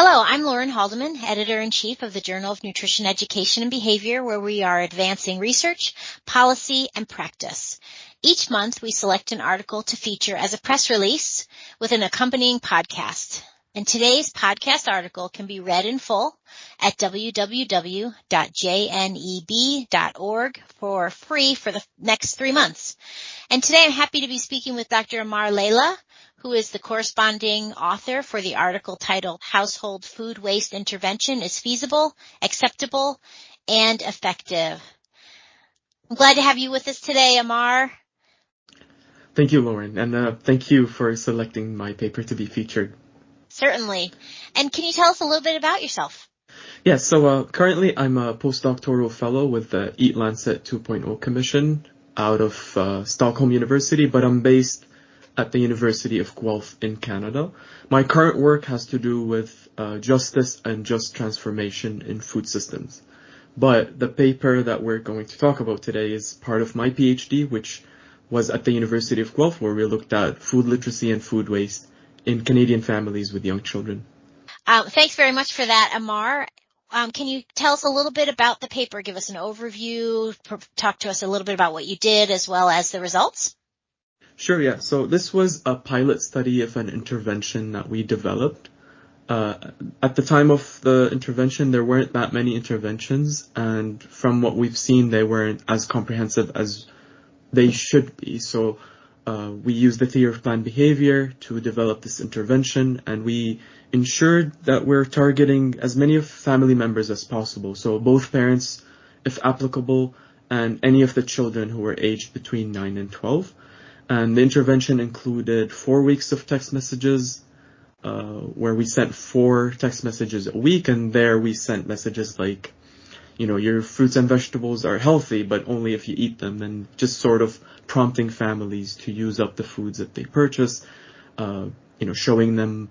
Hello, I'm Lauren Haldeman, Editor-in-Chief of the Journal of Nutrition Education and Behavior, where we are advancing research, policy, and practice. Each month, we select an article to feature as a press release with an accompanying podcast. And today's podcast article can be read in full at www.jneb.org for free for the next 3 months. And today I'm happy to be speaking with Dr. Amar Laila, who is the corresponding author for the article titled Household Food Waste Intervention is Feasible, Acceptable, and Effective. I'm glad to have you with us today, Amar. Thank you, Lauren, and thank you for selecting my paper to be featured. Certainly. And can you tell us a little bit about yourself? Yes, so currently I'm a postdoctoral fellow with the Eat Lancet 2.0 Commission out of Stockholm University, but I'm based at the University of Guelph in Canada. My current work has to do with justice and just transformation in food systems. But the paper that we're going to talk about today is part of my PhD, which was at the University of Guelph, where we looked at food literacy and food waste in Canadian families with young children. Thanks very much for that, Amar. Can you tell us a little bit about the paper? Give us an overview, talk to us a little bit about what you did as well as the results. Sure, yeah. So this was a pilot study of an intervention that we developed. At the time of the intervention, there weren't that many interventions, and from what we've seen, they weren't as comprehensive as they should be. So we used the theory of planned behavior to develop this intervention, and we ensured that we're targeting as many of family members as possible. So both parents, if applicable, and any of the children who were aged between 9 and 12. And the intervention included 4 weeks of text messages, where we sent 4 text messages a week, and there we sent messages like, your fruits and vegetables are healthy, but only if you eat them, and just sort of prompting families to use up the foods that they purchase, showing them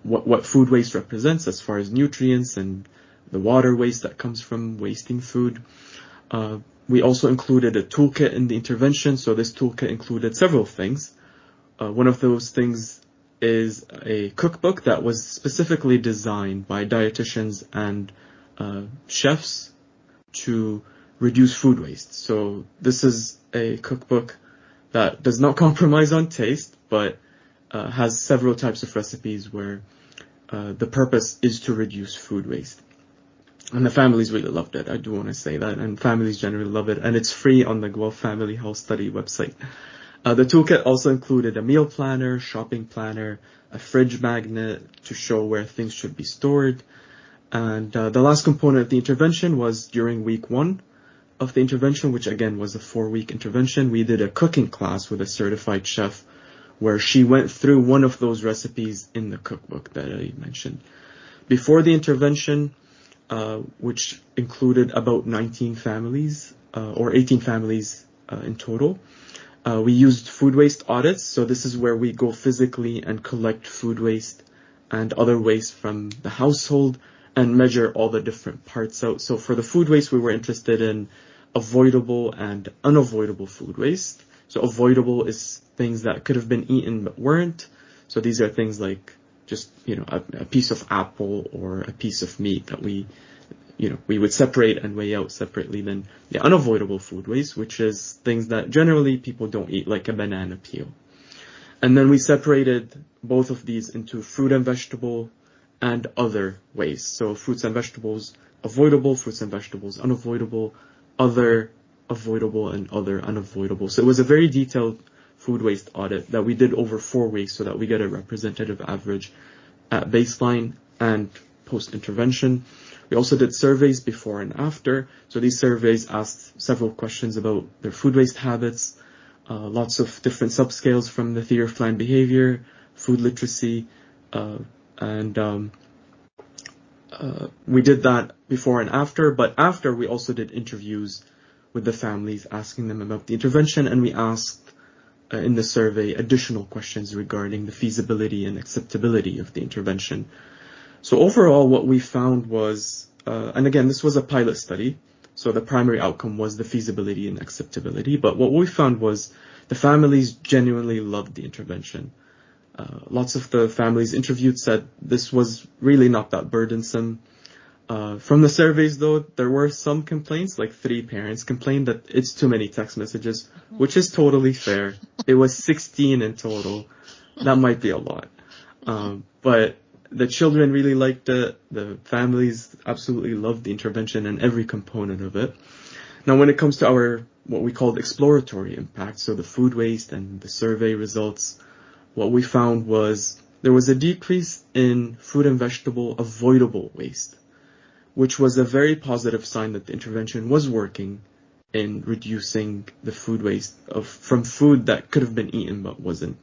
what food waste represents as far as nutrients and the water waste that comes from wasting food. We also included a toolkit in the intervention, so this toolkit included several things. One of those things is a cookbook that was specifically designed by dietitians and chefs to reduce food waste. So this is a cookbook that does not compromise on taste, but has several types of recipes where the purpose is to reduce food waste. And the families really loved it. I do want to say that. And families generally love it. And it's free on the Guelph Family Health Study website. The toolkit also included a meal planner, shopping planner, a fridge magnet to show where things should be stored. And the last component of the intervention was during week 1 of the intervention, which again was a 4-week intervention. We did a cooking class with a certified chef where she went through one of those recipes in the cookbook that I mentioned. Before the intervention, which included about 19 families, or 18 families in total. We used food waste audits, so this is where we go physically and collect food waste and other waste from the household and measure all the different parts out. So for the food waste, we were interested in avoidable and unavoidable food waste. So avoidable is things that could have been eaten but weren't. So these are things like just, a piece of apple or a piece of meat that we would separate and weigh out separately. Then the unavoidable food waste, which is things that generally people don't eat, like a banana peel. And then we separated both of these into fruit and vegetable and other waste. So fruits and vegetables avoidable, fruits and vegetables unavoidable, other avoidable, and other unavoidable. So it was a very detailed food waste audit that we did over 4 weeks so that we get a representative average at baseline and post-intervention. We also did surveys before and after. So these surveys asked several questions about their food waste habits, lots of different subscales from the theory of planned behavior, food literacy, and we did that before and after. But after, we also did interviews with the families, asking them about the intervention, and we asked in the survey additional questions regarding the feasibility and acceptability of the intervention. So overall, what we found was, and again, this was a pilot study, so the primary outcome was the feasibility and acceptability, but what we found was the families genuinely loved the intervention. Lots of the families interviewed said this was really not that burdensome. From the surveys, though, there were some complaints, like 3 parents complained that it's too many text messages, which is totally fair. It was 16 in total. That might be a lot. But the children really liked it. The families absolutely loved the intervention and every component of it. Now, when it comes to our, what we called exploratory impact, so the food waste and the survey results, what we found was there was a decrease in fruit and vegetable avoidable waste, which was a very positive sign that the intervention was working in reducing the food waste from food that could have been eaten but wasn't.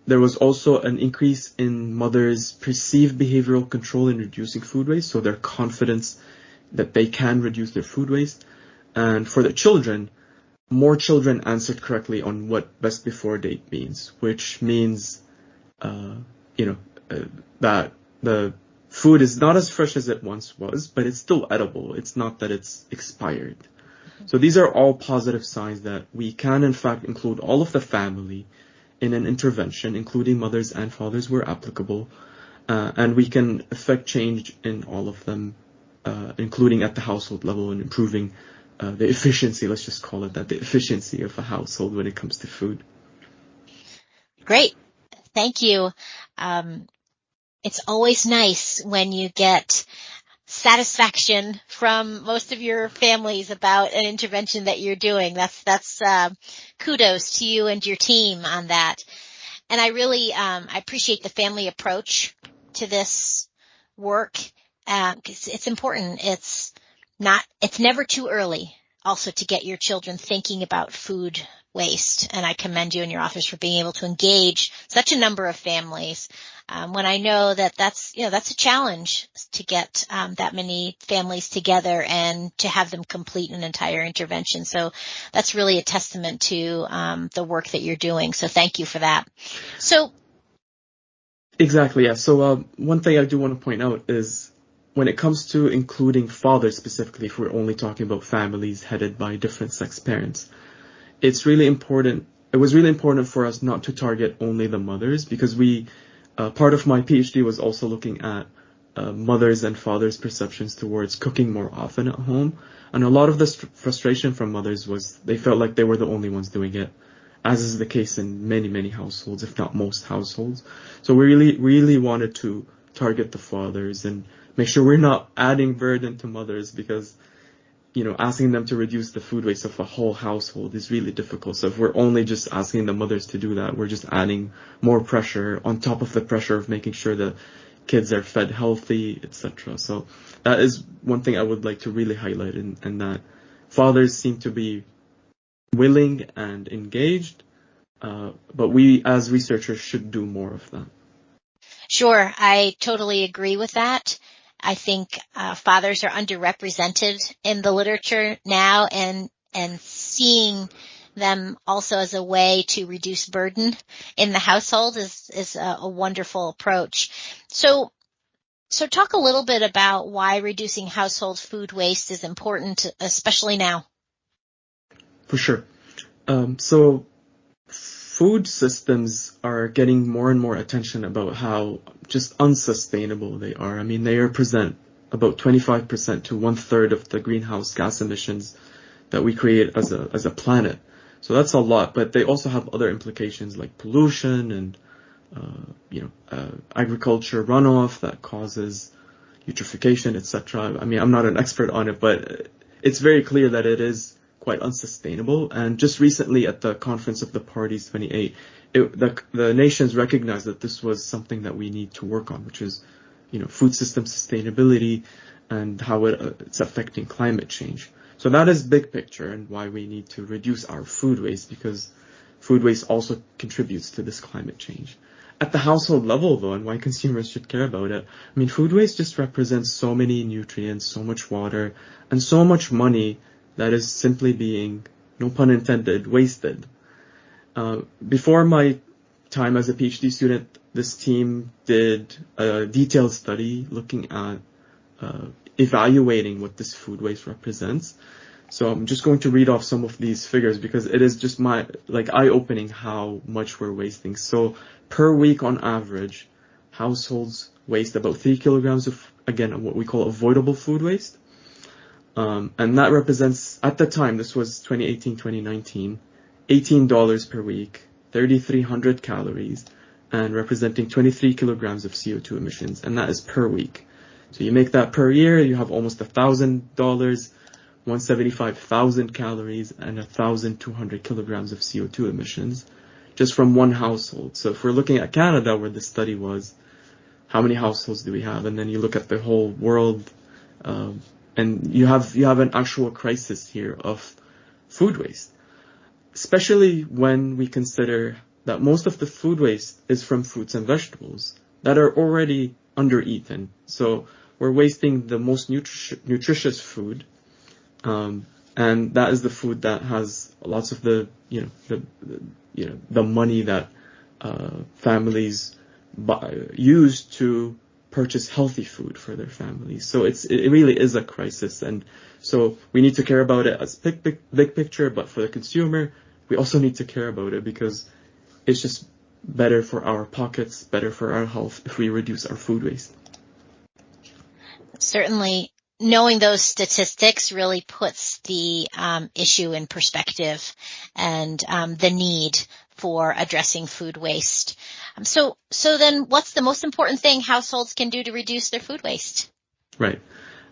There was also an increase in mothers' perceived behavioral control in reducing food waste, so their confidence that they can reduce their food waste. And for the children, more children answered correctly on what best before date means, which means, that the food is not as fresh as it once was, but it's still edible. It's not that it's expired. So these are all positive signs that we can, in fact, include all of the family in an intervention, including mothers and fathers where applicable, and we can affect change in all of them, including at the household level and improving the efficiency, let's just call it that, the efficiency of a household when it comes to food. Great. Thank you. It's always nice when you get satisfaction from most of your families about an intervention that you're doing. That's kudos to you and your team on that. And I really I appreciate the family approach to this work. 'Cause it's important. It's never too early also to get your children thinking about food waste. And I commend you and your authors for being able to engage such a number of families. When I know that's a challenge to get that many families together and to have them complete an entire intervention. So that's really a testament to the work that you're doing. So thank you for that. So Exactly, yeah. So one thing I do want to point out is when it comes to including fathers specifically, if we're only talking about families headed by different sex parents, it's really important. It was really important for us not to target only the mothers, because part of my PhD was also looking at mothers and fathers' perceptions towards cooking more often at home. And a lot of the frustration from mothers was they felt like they were the only ones doing it, as is the case in many, many households, if not most households. So we really, really wanted to target the fathers and make sure we're not adding burden to mothers, because asking them to reduce the food waste of a whole household is really difficult. So if we're only just asking the mothers to do that, we're just adding more pressure on top of the pressure of making sure the kids are fed healthy, etc. So that is one thing I would like to really highlight, and that fathers seem to be willing and engaged, but we as researchers should do more of that. Sure, I totally agree with that. I think fathers are underrepresented in the literature now, and seeing them also as a way to reduce burden in the household is a wonderful approach. So talk a little bit about why reducing household food waste is important, especially now. For sure. So food systems are getting more and more attention about how just unsustainable they are. I mean, they represent about 25% to 1/3 of the greenhouse gas emissions that we create as a planet. So that's a lot, but they also have other implications like pollution and agriculture runoff that causes eutrophication, etc. I mean, I'm not an expert on it, but it's very clear that it is quite unsustainable. And just recently at the Conference of the Parties 28, the nations recognized that this was something that we need to work on, which is, food system sustainability and how it's affecting climate change. So that is big picture and why we need to reduce our food waste, because food waste also contributes to this climate change. At the household level, though, and why consumers should care about it, I mean, food waste just represents so many nutrients, so much water, and so much money that is simply being, no pun intended, wasted. Before my time as a PhD student, this team did a detailed study looking at evaluating what this food waste represents. So I'm just going to read off some of these figures because it is just eye-opening how much we're wasting. So per week on average, households waste about 3 kilograms of, again, what we call avoidable food waste. And that represents, at the time, this was 2018, 2019, $18 per week, 3,300 calories, and representing 23 kilograms of CO2 emissions, and that is per week. So you make that per year, you have almost $1,000, 175,000 calories, and 1,200 kilograms of CO2 emissions, just from one household. So if we're looking at Canada, where the study was, how many households do we have? And then you look at the whole world, and you have an actual crisis here of food waste, especially when we consider that most of the food waste is from fruits and vegetables that are already under-eaten. So we're wasting the most nutritious food, and that is the food that has lots of the money that families use to purchase healthy food for their families. So it really is a crisis, and so we need to care about it as big picture, but for the consumer, we also need to care about it because it's just better for our pockets, better for our health if we reduce our food waste. Certainly, knowing those statistics really puts the issue in perspective and the need for addressing food waste. So then what's the most important thing households can do to reduce their food waste? Right.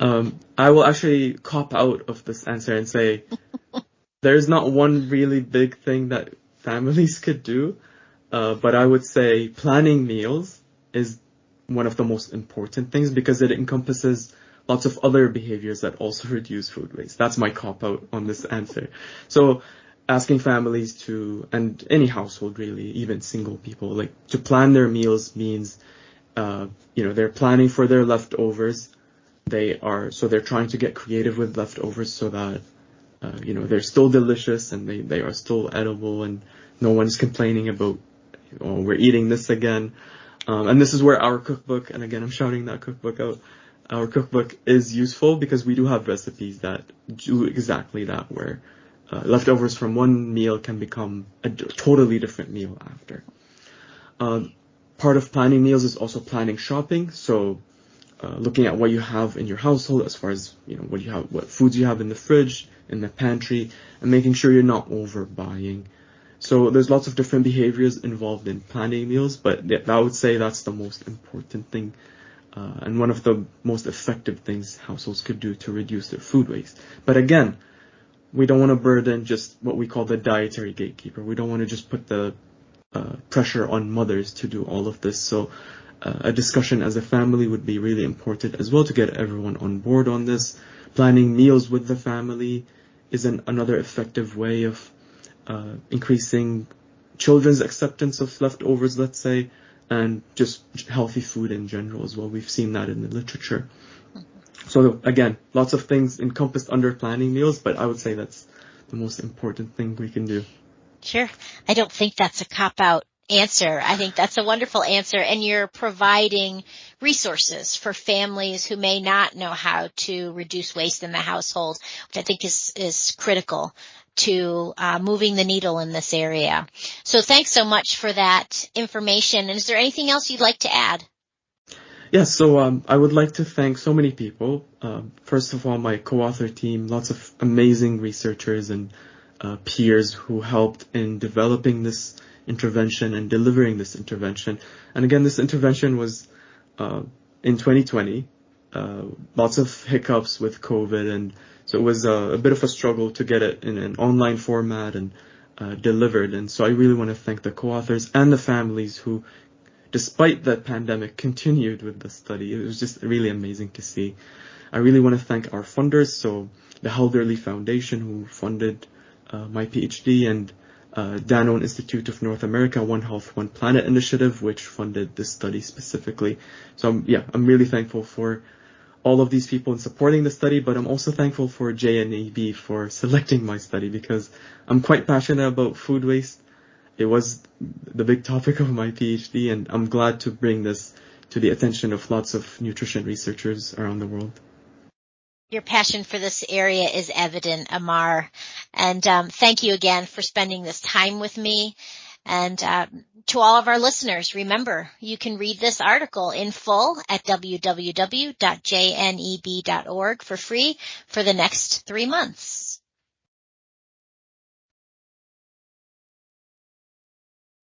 I will actually cop out of this answer and say there's not one really big thing that families could do, but I would say planning meals is one of the most important things because it encompasses lots of other behaviors that also reduce food waste. That's my cop out on this answer. So asking families to, and any household really, even single people, to plan their meals means, they're planning for their leftovers. They're trying to get creative with leftovers so that, they're still delicious and they are still edible and no one's complaining about, oh, we're eating this again. And this is where our cookbook, and again, I'm shouting that cookbook out, our cookbook is useful because we do have recipes that do exactly that, where leftovers from one meal can become a totally different meal after. Part of planning meals is also planning shopping. So looking at what you have in your household as far as, what foods you have in the fridge, in the pantry, and making sure you're not overbuying. So there's lots of different behaviors involved in planning meals, but I would say that's the most important thing and one of the most effective things households could do to reduce their food waste. But again, we don't want to burden just what we call the dietary gatekeeper. We don't want to just put the pressure on mothers to do all of this. So a discussion as a family would be really important as well to get everyone on board on this. Planning meals with the family is another effective way of increasing children's acceptance of leftovers, let's say, and just healthy food in general as well. We've seen that in the literature. So again, lots of things encompassed under planning meals, but I would say that's the most important thing we can do. Sure. I don't think that's a cop-out answer. I think that's a wonderful answer, and you're providing resources for families who may not know how to reduce waste in the household, which I think is critical to moving the needle in this area. So thanks so much for that information. And is there anything else you'd like to add? Yes, so I would like to thank so many people. First of all, my co-author team, lots of amazing researchers and peers who helped in developing this intervention and delivering this intervention. And again, this intervention was in 2020, lots of hiccups with COVID, and so it was a bit of a struggle to get it in an online format and delivered. And so I really want to thank the co-authors and the families who, despite the pandemic, continued with the study. It was just really amazing to see. I really want to thank our funders, so the Haldeman Foundation, who funded my PhD, and Danone Institute of North America, One Health, One Planet initiative, which funded this study specifically. So I'm really thankful for all of these people in supporting the study, but I'm also thankful for JNEB for selecting my study because I'm quite passionate about food waste. It was the big topic of my PhD, and I'm glad to bring this to the attention of lots of nutrition researchers around the world. Your passion for this area is evident, Amar. And thank you again for spending this time with me. And to all of our listeners, remember, you can read this article in full at www.jneb.org for free for the next 3 months.